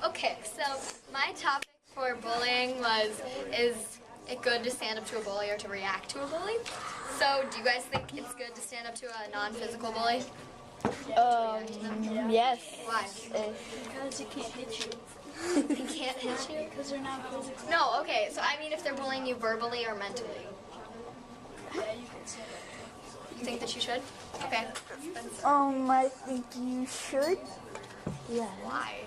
Okay, so my topic for bullying was, is it good to stand up to a bully or to react to a bully? So do you guys think it's good to stand up to a non-physical bully? Yes. Why? Because he can't hit you. They can't hit you? Because they're not physical. No, okay, so I mean if they're bullying you verbally or mentally. Yeah, you can say that. You think that you should? Okay. I think you should. Yeah. Why?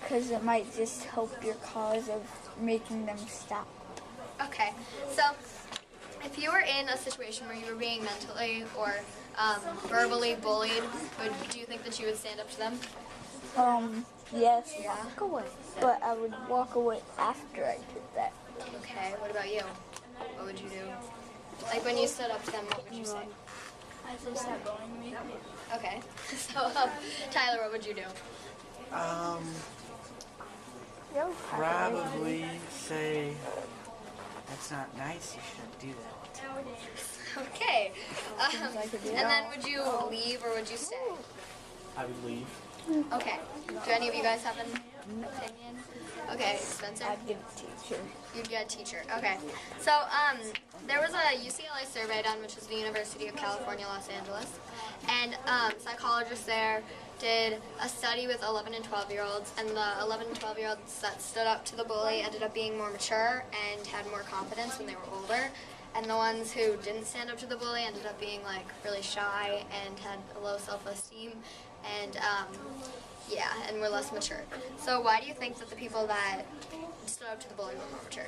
Because it might just help your cause of making them stop. Okay, so if you were in a situation where you were being mentally or verbally bullied, do you think that you would stand up to them? Yes. Yeah. Walk away. But I would walk away after I did that. Okay, what about you? What would you do? Like when you stood up to them, what would you say? I say stop bullying me. Okay, so Tyler, what would you do? Probably say that's not nice. You shouldn't do that. Okay, and then would you leave or would you stay? I would leave. Okay, do any of you guys have an opinion? Okay, Spencer? I'd get a teacher. You'd get a teacher. Okay. So, there was a UCLA survey done, which is the University of California, Los Angeles. And psychologists there did a study with 11 and 12-year-olds. And the 11 and 12-year-olds that stood up to the bully ended up being more mature and had more confidence when they were older. And the ones who didn't stand up to the bully ended up being like really shy and had a low self-esteem. And yeah, and were less mature. So why do you think that the people that stood up to the bully were more mature?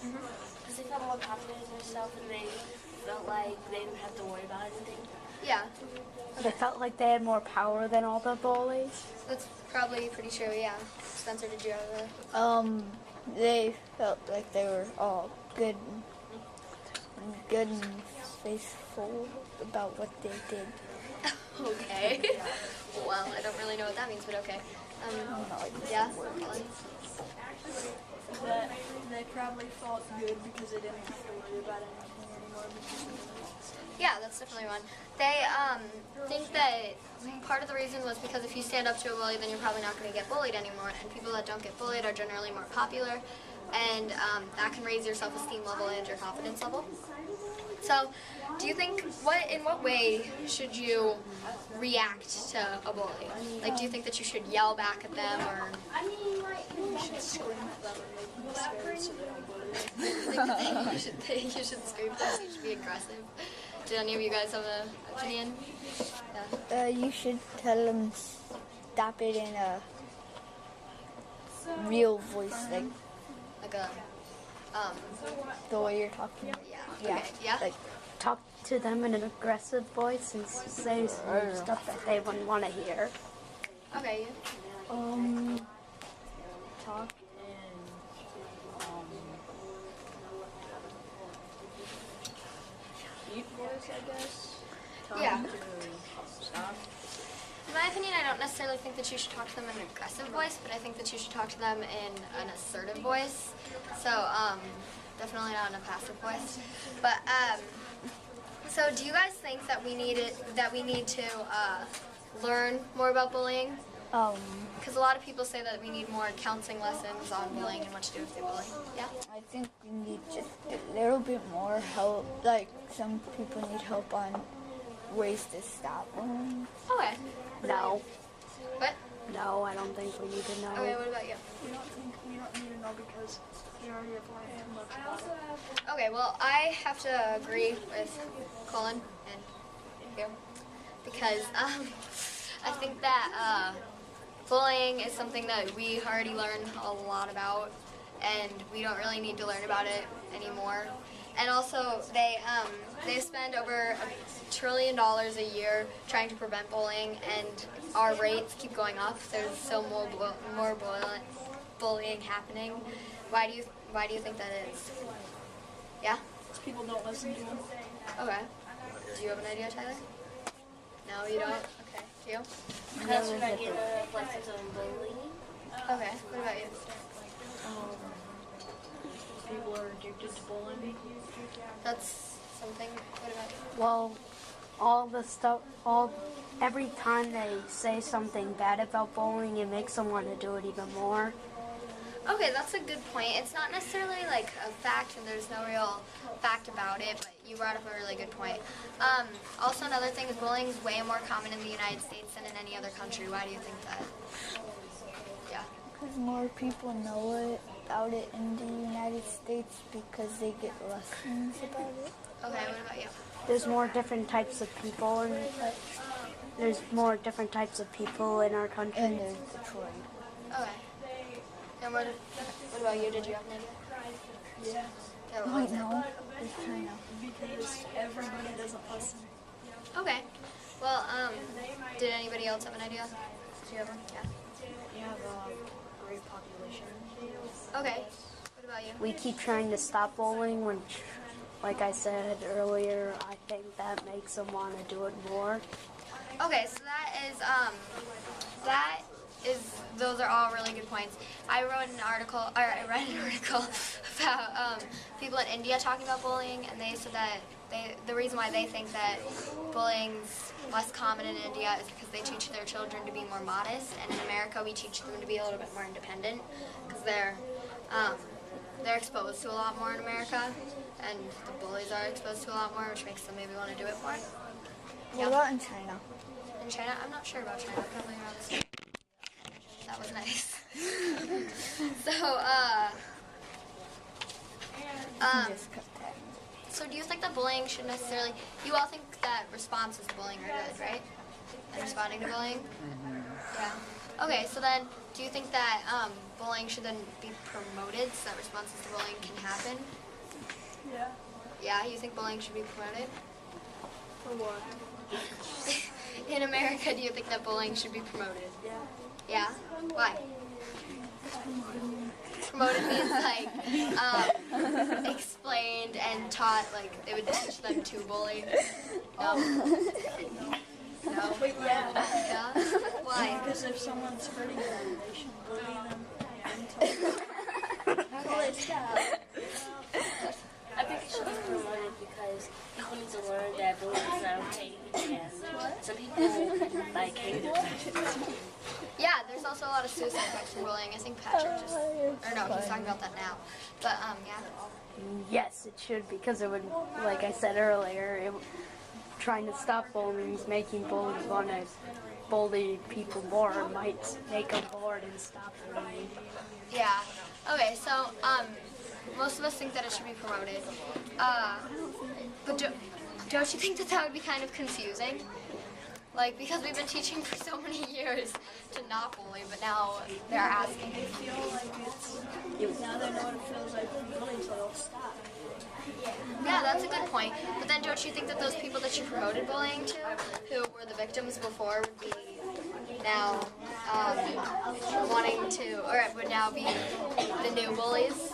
Because they felt more confident in themselves and they felt like they didn't have to worry about anything. Yeah, They felt like they had more power than all the bullies. that's probably pretty true, yeah. Spencer, did you have a... They felt like they were all good and faithful about what they did. Okay. Well, I don't really know what that means, but okay. Yeah? Colin? That they probably felt good because they didn't have to worry about anything anymore. Yeah, that's definitely one. They think that part of the reason was because if you stand up to a bully, then you're probably not going to get bullied anymore. And people that don't get bullied are generally more popular. And that can raise your self-esteem level and your confidence level. So, do you think, in what way should you react to a bully? Like, do you think that you should yell back at them, or... You should scream at them and make them scared so they don't bully you. you should scream at them, you should be aggressive. Do any of you guys have an opinion? Yeah. You should tell them stop it in a real voice, Like a, the way you're talking. yeah. Yeah. Okay, yeah? Like, Talk to them in an aggressive voice and say some stuff that they wouldn't want to hear. Okay, you? talk Deep voice, I guess. Yeah. Stop. In my opinion, I don't necessarily think that you should talk to them in an aggressive voice, but I think that you should talk to them in an assertive voice. So, definitely not in a passive voice. But, so do you guys think that we need to learn more about bullying? Because a lot of people say that we need more counseling lessons on bullying and what to do if they bully. Yeah? I think we need just a little bit more help. Like, some people need help on ways to stop bullying. Okay. No. What? No, I don't think we need to know. Okay, what about you? We don't need to know because we already have learned too much about it. Okay, well, I have to agree with Colin and you because I think that bullying is something that we already learned a lot about, and we don't really need to learn about it anymore. And also, they spend over $1 trillion a year trying to prevent bullying, and our rates keep going up. There's still more bullying happening. Why do you think that is? Yeah? Because people don't listen to them. Okay. Do you have an idea, Tyler? No, you don't? Okay. Do you? That's an idea of like bullying. Okay. What about you? People are addicted to bullying. That's something. What about you? Well, all the stuff, every time they say something bad about bullying, it makes them want to do it even more. Okay, that's a good point. It's not necessarily like a fact, and there's no real fact about it, but you brought up a really good point. Also, another thing is bullying is way more common in the United States than in any other country. Why do you think that? Yeah. Because more people know about it in the United States because they get lessons about it. Okay, what about you? There's more different types of people, and there's more different types of people in our country. And there's Detroit. Okay. And what about you? Did you have an idea? Yeah. Yeah, what Wait, was it? no. There's China. Because everybody doesn't listen. Okay. Well, did anybody else have an idea? Did you have one? Yeah. You have a great population. Okay. What about you? We keep trying to stop bullying, which, like I said earlier, I think that makes them want to do it more. Okay, so those are all really good points. I read an article about people in India talking about bullying, and they said that the reason why they think that bullying's less common in India is because they teach their children to be more modest, and in America we teach them to be a little bit more independent because they're exposed to a lot more in America, and the bullies are exposed to a lot more, which makes them maybe want to do it more. What about in China? In China, I'm not sure about China. Probably around the same. That was nice. So, Just cut that. so do you think that bullying should necessarily? You all think that responses to bullying are good, right? And responding to bullying. Yeah. Okay, so then, do you think that bullying should then be promoted so that responses to bullying can happen? Yeah. Yeah, you think bullying should be promoted? For what? In America, do you think that bullying should be promoted? Yeah. Yeah? Why? Promoted means like explained and taught, like they would teach them to bully. No? No? Yeah. Yeah? Why? Because if someone's hurting them, they should bully them until they stop. I think it should be promoted because people need to learn that bullying is not okay. And some people like hate it. Yeah, there's also a lot of suicide effects from bullying. I think Patrick just, or no, he's talking about that now. But yeah. Yes, it should, because it would, like I said earlier, trying to stop bullying is making bullies want to bully people more. It might make them bored and stop bullying. Yeah. Okay, so most of us think that it should be promoted. But don't you think that that would be kind of confusing? Like, because we've been teaching for so many years to not bully, but now they're asking. They feel like now they know what it feels like to bully, so they'll stop. Yeah, that's a good point. But then don't you think that those people that you promoted bullying to, who were the victims before, would be now wanting to, or would now be the new bullies?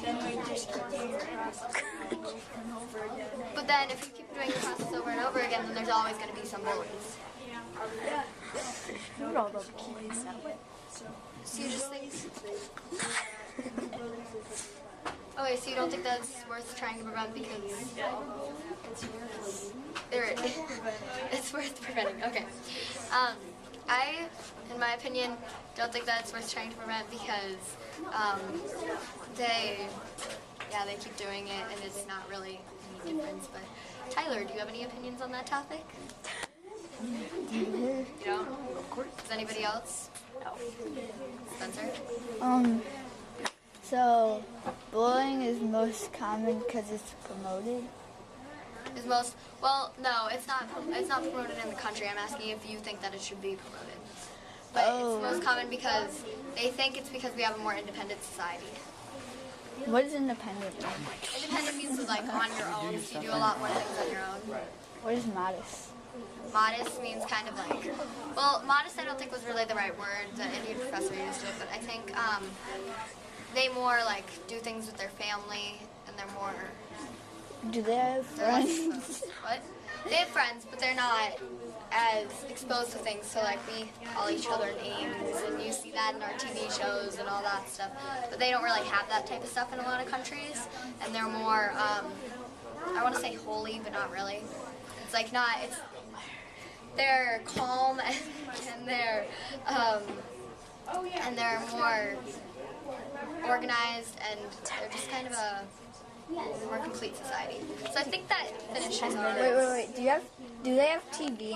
Then we just keep doing the process over and over again. But then if you keep doing the process over and over again, then there's always going to be some bullies. Not all the bullies that way. So you just think... Okay, so you don't think that's worth trying to prevent because... It's worth preventing, okay. I, in my opinion, don't think that it's worth trying to prevent because they keep doing it and it's not really any difference. But Tyler, do you have any opinions on that topic? You don't? Does anybody else? No. Spencer? So bullying is most common because it's promoted. Is most, well, no, it's not promoted in the country. I'm asking if you think that it should be promoted. But it's most common because they think it's because we have a more independent society. What is independent? Independent means like on your own, so you do a lot more things on your own. What is modest? Modest means kind of like, well, modest I don't think was really the right word. The Indian professor used it, but I think they more like do things with their family and they're more... Do they have friends? What? They have friends, but they're not as exposed to things. So like we call each other names, and you see that in our TV shows and all that stuff. But they don't really have that type of stuff in a lot of countries, and they're more, I want to say holy, but not really. It's like not. It's they're calm and they're more organized and they're just kind of a more complete society. So I think that finishes our. Wait. Do they have TV?